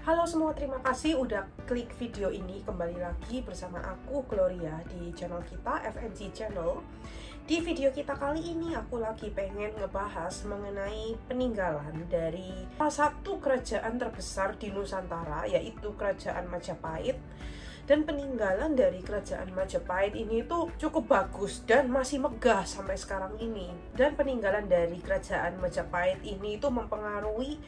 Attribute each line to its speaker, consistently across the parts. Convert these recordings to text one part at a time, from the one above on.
Speaker 1: Halo semua, terima kasih udah klik video ini. Kembali lagi bersama aku, Gloria, di channel kita, FNG Channel. Di video kita kali ini, aku lagi pengen ngebahas mengenai peninggalan dari salah satu kerajaan terbesar di Nusantara, yaitu Kerajaan Majapahit. Dan peninggalan dari Kerajaan Majapahit ini tuh cukup bagus dan masih megah sampai sekarang ini. Dan peninggalan dari Kerajaan Majapahit ini tuh mempengaruhi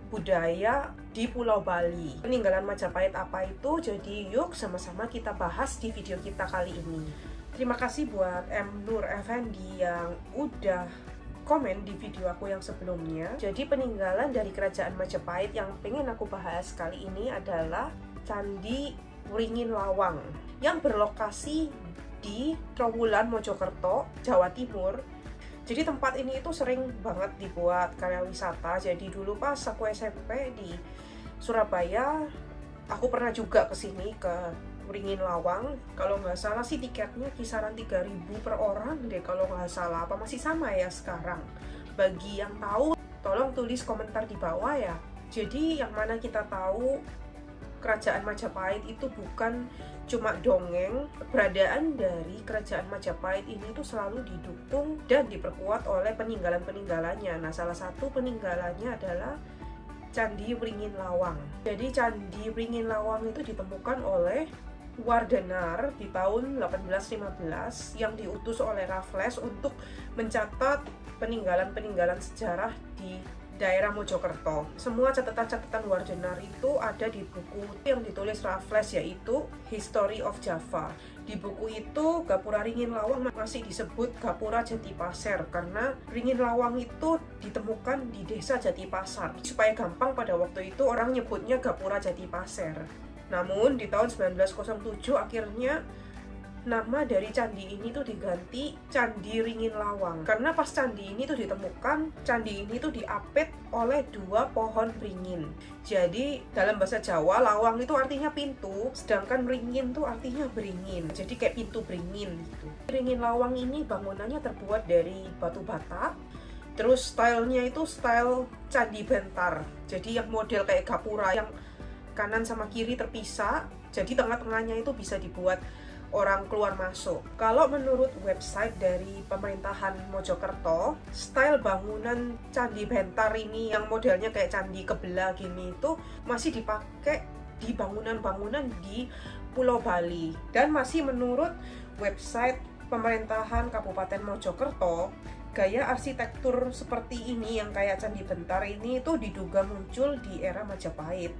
Speaker 1: budaya di Pulau Bali. Peninggalan Majapahit apa itu? Jadi yuk sama-sama kita bahas di video kita kali ini. Terima kasih buat M. Nur Effendi yang udah komen di video aku yang sebelumnya. Jadi peninggalan dari Kerajaan Majapahit yang pengen aku bahas kali ini adalah Candi Wringin Lawang yang berlokasi di Trowulan, Mojokerto, Jawa Timur. Jadi tempat ini itu sering banget dibuat karya wisata. Jadi dulu pas aku SMP di Surabaya, aku pernah juga kesini ke Wringin Lawang. Kalau nggak salah sih tiketnya kisaran 3.000 per orang deh kalau nggak salah. Apa masih sama ya sekarang? Bagi yang tahu, tolong tulis komentar di bawah ya. Jadi yang mana kita tahu Kerajaan Majapahit itu bukan cuma dongeng. Keberadaan dari Kerajaan Majapahit ini tuh selalu didukung dan diperkuat oleh peninggalan-peninggalannya. Nah, salah satu peninggalannya adalah Candi Wringin Lawang. Jadi Candi Wringin Lawang itu ditemukan oleh Wardenar di tahun 1815 yang diutus oleh Raffles untuk mencatat peninggalan-peninggalan sejarah di daerah Mojokerto. Semua catatan-catatan Wardenar itu ada di buku yang ditulis Raffles, yaitu History of Java. Di buku itu Gapura Wringin Lawang masih disebut Gapura Jatipaser karena Wringin Lawang itu ditemukan di desa Jatipasar. Supaya gampang pada waktu itu orang nyebutnya Gapura Jatipaser. Namun di tahun 1907 akhirnya nama dari candi ini tuh diganti Candi Wringin Lawang. Karena pas candi ini tuh ditemukan, candi ini tuh diapit oleh 2 pohon beringin. Jadi dalam bahasa Jawa, lawang itu artinya pintu, sedangkan wringin tuh artinya beringin. Jadi kayak pintu beringin gitu. Wringin Lawang ini bangunannya terbuat dari batu bata. Terus stylenya itu style candi bentar. Jadi yang model kayak gapura yang kanan sama kiri terpisah. Jadi tengah-tengahnya itu bisa dibuat orang keluar masuk. Kalau menurut website dari pemerintahan Mojokerto, style bangunan Candi Bentar ini yang modelnya kayak candi kebelah gini itu masih dipakai di bangunan-bangunan di Pulau Bali. Dan masih menurut website pemerintahan Kabupaten Mojokerto, gaya arsitektur seperti ini yang kayak Candi Bentar ini itu diduga muncul di era Majapahit.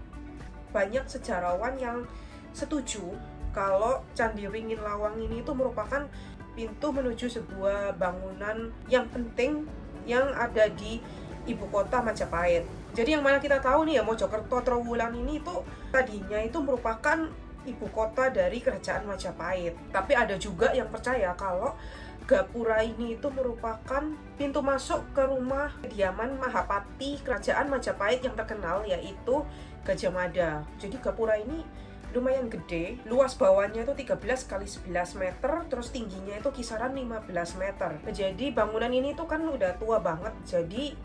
Speaker 1: Banyak sejarawan yang setuju kalau Candi Wringin Lawang ini itu merupakan pintu menuju sebuah bangunan yang penting yang ada di ibu kota Majapahit. Jadi yang mana kita tahu nih ya, Mojokerto Trowulan ini itu tadinya itu merupakan ibu kota dari Kerajaan Majapahit. Tapi ada juga yang percaya kalau Gapura ini itu merupakan pintu masuk ke rumah kediaman Mahapati Kerajaan Majapahit yang terkenal, yaitu Gajah Mada. Jadi Gapura ini lumayan gede, luas bawahnya itu 13 kali 11 meter, terus tingginya itu kisaran 15 meter. Jadi bangunan ini tuh kan udah tua banget, jadi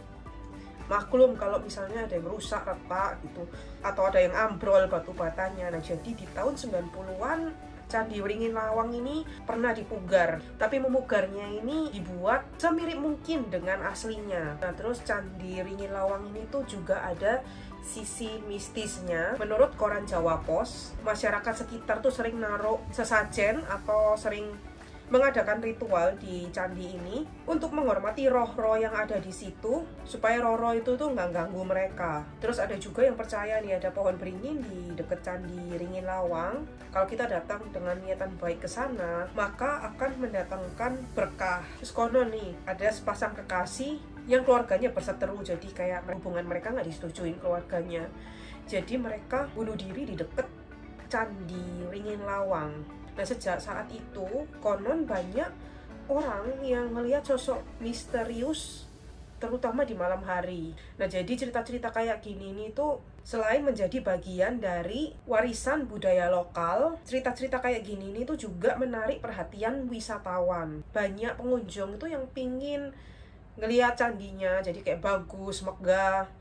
Speaker 1: maklum kalau misalnya ada yang rusak, retak gitu, atau ada yang ambrol batu batanya. Nah, jadi di tahun 90-an Candi Wringin Lawang ini pernah dipugar, tapi memugarnya ini dibuat semirip mungkin dengan aslinya. Nah, terus Candi Wringin Lawang ini tuh juga ada sisi mistisnya. Menurut koran Jawa Pos, masyarakat sekitar tuh sering naruh sesajen atau sering mengadakan ritual di candi ini untuk menghormati roh-roh yang ada di situ, supaya roh-roh itu tuh nggak ganggu mereka. Terus ada juga yang percaya nih ada pohon beringin di dekat Candi Wringin Lawang. Kalau kita datang dengan niatan baik ke sana, maka akan mendatangkan berkah. Terus konon nih ada sepasang kekasih yang keluarganya berseteru, jadi kayak hubungan mereka nggak disetujuin keluarganya. Jadi mereka bunuh diri di dekat Candi Wringin Lawang. Nah, sejak saat itu konon banyak orang yang melihat sosok misterius terutama di malam hari. Nah, jadi cerita-cerita kayak gini ini tuh selain menjadi bagian dari warisan budaya lokal, cerita-cerita kayak gini ini tuh juga menarik perhatian wisatawan. Banyak pengunjung itu yang pingin ngelihat candinya, jadi kayak bagus, megah.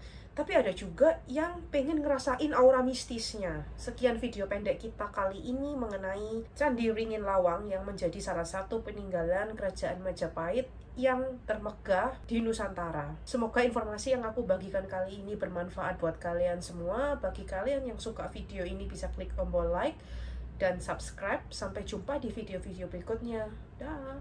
Speaker 1: tapi ada juga yang pengen ngerasain aura mistisnya. Sekian video pendek kita kali ini mengenai Candi Ringin Lawang yang menjadi salah satu peninggalan Kerajaan Majapahit yang termegah di Nusantara. Semoga informasi yang aku bagikan kali ini bermanfaat buat kalian semua. Bagi kalian yang suka video ini bisa klik tombol like dan subscribe. Sampai jumpa di video-video berikutnya. Dah.